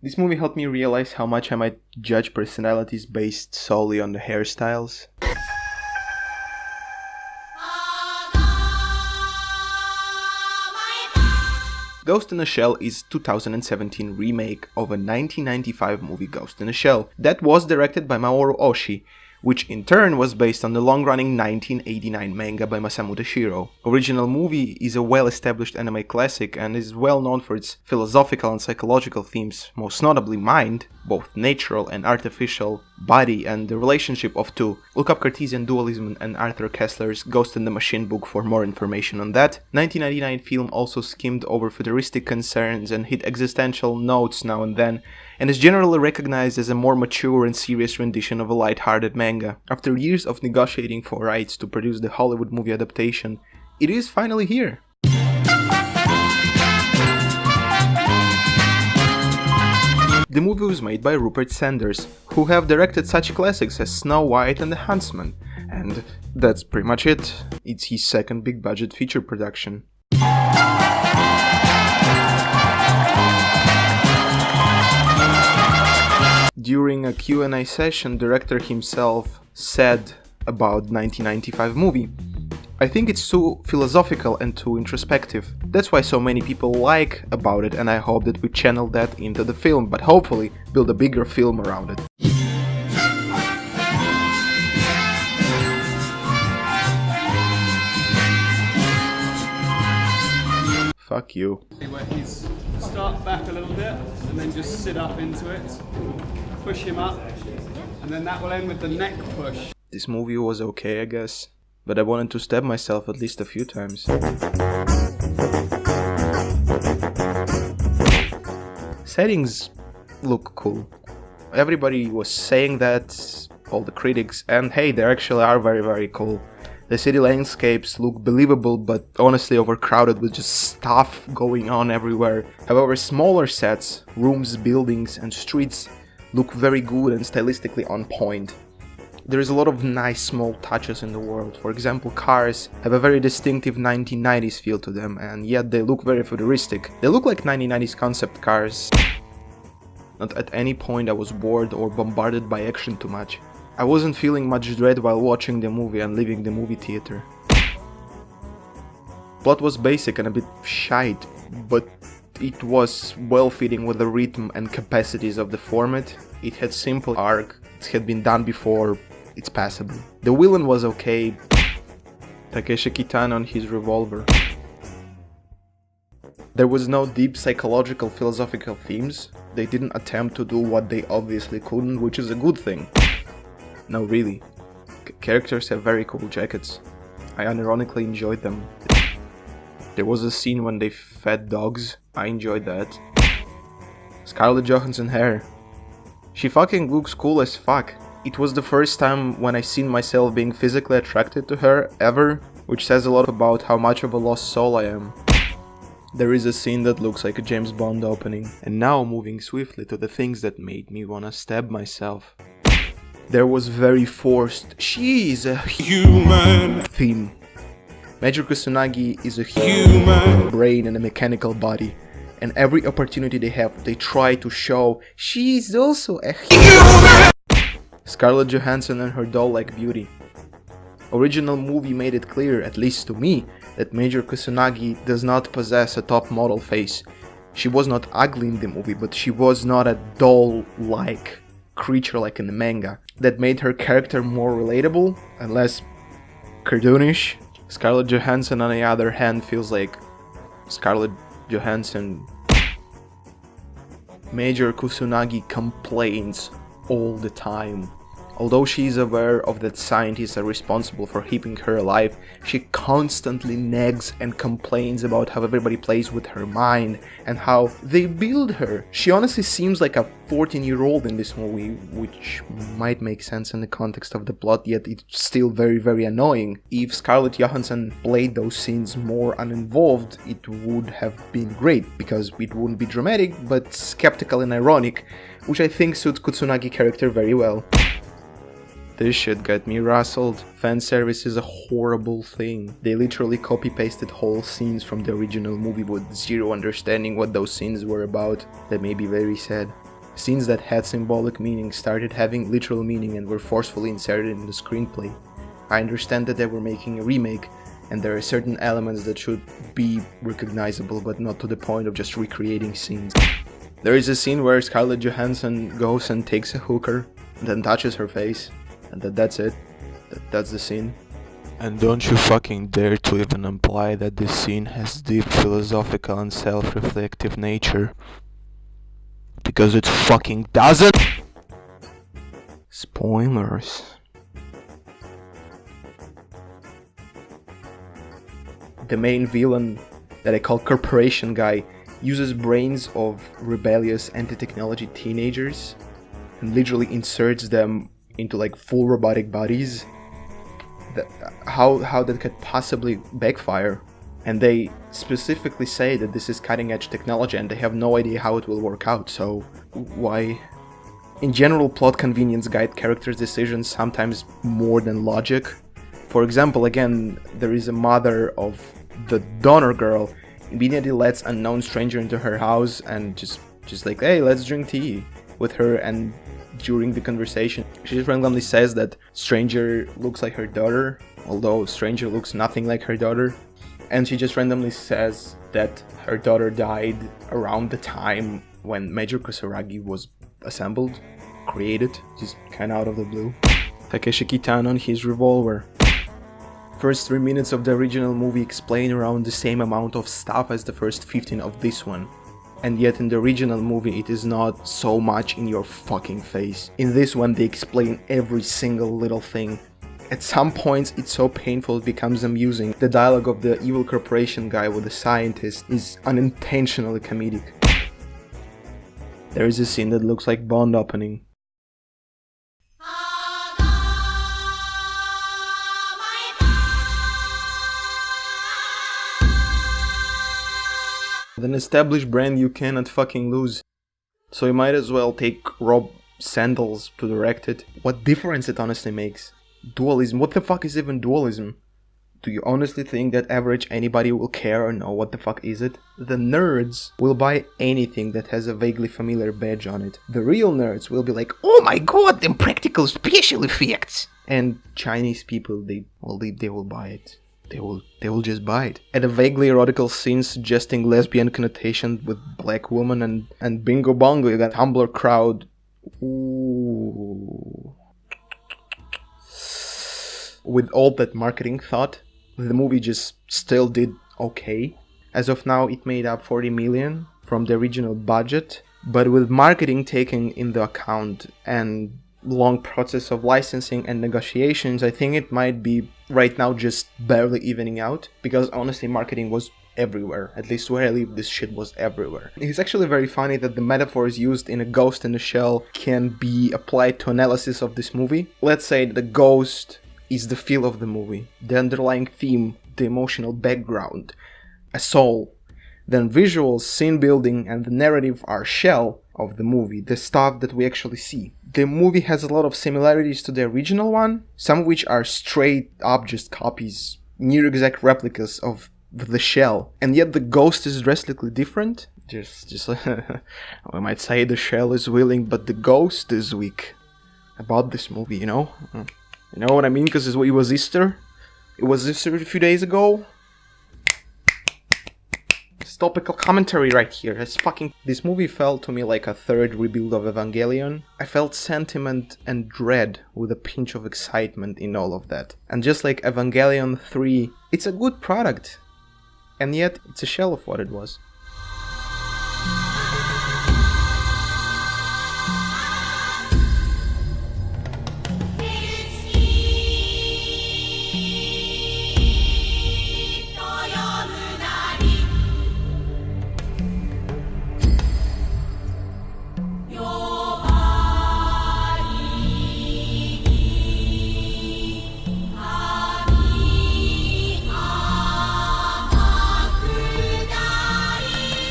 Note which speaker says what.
Speaker 1: This movie helped me realize how much I might judge personalities based solely on the hairstyles. Ghost in a Shell is 2017 remake of a 1995 movie Ghost in a Shell that was directed by Mamoru Oshii, which in turn was based on the long-running 1989 manga by Masamu Deshiro. Original movie is a well-established anime classic and is well known for its philosophical and psychological themes, most notably mind, both natural and artificial, body, and the relationship of two. Look up Cartesian Dualism and Arthur Kessler's Ghost in the Machine book for more information on that. 1999 film also skimmed over futuristic concerns and hit existential notes now and then, and is generally recognized as a more mature and serious rendition of a light-hearted manga. After years of negotiating for rights to produce the Hollywood movie adaptation, it is finally here. The movie was made by Rupert Sanders, who have directed such classics as Snow White and The Huntsman, and that's pretty much it. It's his second big-budget feature production. During a Q&A session, director himself said about 1995 movie, "I think it's too philosophical and too introspective. That's why so many people like about it, and I hope that we channel that into the film, but hopefully build a bigger film around it." Fuck you.
Speaker 2: Where he's start back a little bit and then just sit up into it, push him up, and then that will end with the neck push.
Speaker 1: This movie was okay, I guess, but I wanted to stab myself at least a few times. Settings look cool. Everybody was saying that, all the critics, and hey, they actually are very cool. The city landscapes look believable, but honestly overcrowded with just stuff going on everywhere. However, smaller sets, rooms, buildings, and streets look very good and stylistically on point. There is a lot of nice small touches in the world. For example, cars have a very distinctive 1990s feel to them, and yet they look very futuristic. They look like 1990s concept cars. Not at any point I was bored or bombarded by action too much. I wasn't feeling much dread while watching the movie and leaving the movie theater. Plot was basic and a bit shite, but it was well fitting with the rhythm and capacities of the format. It had simple arc, it had been done before, it's passable. The villain was okay, Takeshi Kitano on his revolver. There was no deep psychological philosophical themes. They didn't attempt to do what they obviously couldn't, which is a good thing. No, really. Characters have very cool jackets. I unironically enjoyed them. There was a scene when they fed dogs. I enjoyed that. Scarlett Johansson hair. She fucking looks cool as fuck. It was the first time when I seen myself being physically attracted to her, ever, which says a lot about how much of a lost soul I am. There is a scene that looks like a James Bond opening. And now moving swiftly to the things that made me wanna stab myself. There was very forced "she is a human" theme. Major Kusanagi is a human brain and a mechanical body, and every opportunity they have, they try to show she is also a human. Scarlett Johansson and her doll-like beauty. Original movie made it clear, at least to me, that Major Kusanagi does not possess a top model face. She was not ugly in the movie, but she was not a doll-like creature like in the manga. That made her character more relatable and less cartoonish. Scarlett Johansson, on the other hand, feels like Scarlett Johansson. Major Kusanagi complains all the time. Although she is aware of that scientists are responsible for keeping her alive, she constantly nags and complains about how everybody plays with her mind and how they build her. She honestly seems like a 14-year-old in this movie, which might make sense in the context of the plot, yet it's still very annoying. If Scarlett Johansson played those scenes more uninvolved, it would have been great, because it wouldn't be dramatic, but skeptical and ironic, which I think suits Kusanagi character very well. This shit got me rustled. Fanservice is a horrible thing. They literally copy-pasted whole scenes from the original movie with zero understanding what those scenes were about. That made me very sad. Scenes that had symbolic meaning started having literal meaning and were forcefully inserted in the screenplay. I understand that they were making a remake, and there are certain elements that should be recognizable, but not to the point of just recreating scenes. There is a scene where Scarlett Johansson goes and takes a hooker, and then touches her face, and that's it. That's the scene.
Speaker 3: And don't you fucking dare to even imply that this scene has deep philosophical and self-reflective nature. Because it fucking doesn't! Spoilers.
Speaker 1: The main villain, that I call Corporation Guy, uses brains of rebellious anti-technology teenagers and literally inserts them into like full robotic bodies. How that could possibly backfire? And they specifically say that this is cutting edge technology and they have no idea how it will work out, so why? In general, plot convenience guide characters' decisions sometimes more than logic. For example, again, there is a mother of the donor girl immediately lets unknown stranger into her house and just like, hey, let's drink tea with her, and during the conversation she just randomly says that stranger looks like her daughter, although stranger looks nothing like her daughter, and she just randomly says that her daughter died around the time when Major Kusaragi was assembled, created, just kinda out of the blue. Takeshi Kitano and his revolver. First 3 minutes of the original movie explain around the same amount of stuff as the first 15 of this one. And yet in the original movie it is not so much in your fucking face. In this one they explain every single little thing. At some points it's so painful it becomes amusing. The dialogue of the evil corporation guy with the scientist is unintentionally comedic. There is a scene that looks like Bond opening. An established brand you cannot fucking lose. So you might as well take Rob Sandals to direct it. What difference it honestly makes? Dualism. What the fuck is even dualism? Do you honestly think that average anybody will care or know what the fuck is it? The nerds will buy anything that has a vaguely familiar badge on it. The real nerds will be like, oh my god, them practical special effects! And Chinese people, they will buy it. They will just buy it. And a vaguely erotical scene suggesting lesbian connotation with black woman and bingo bongo, you got Tumblr crowd. Ooh. With all that marketing thought, the movie just still did okay. As of now, it made up 40 million from the original budget, but with marketing taken into account and long process of licensing and negotiations, I think it might be right now just barely evening out, because honestly marketing was everywhere. At least where I live, this shit was everywhere. It's actually very funny that the metaphors used in A Ghost in the Shell can be applied to analysis of this movie. Let's say the ghost is the feel of the movie, the underlying theme, the emotional background, a soul. Then visuals, scene building, and the narrative are shell of the movie, the stuff that we actually see. The movie has a lot of similarities to the original one, some of which are straight up just copies, near exact replicas of the shell, and yet the ghost is drastically different. Just we might say the shell is willing, but the ghost is weak. About this movie, you know? You know what I mean? Because it was Easter. It was Easter a few days ago. It's topical commentary right here. This movie felt to me like a third rebuild of Evangelion. I felt sentiment and dread with a pinch of excitement in all of that. And just like Evangelion 3, it's a good product. And yet, it's a shell of what it was.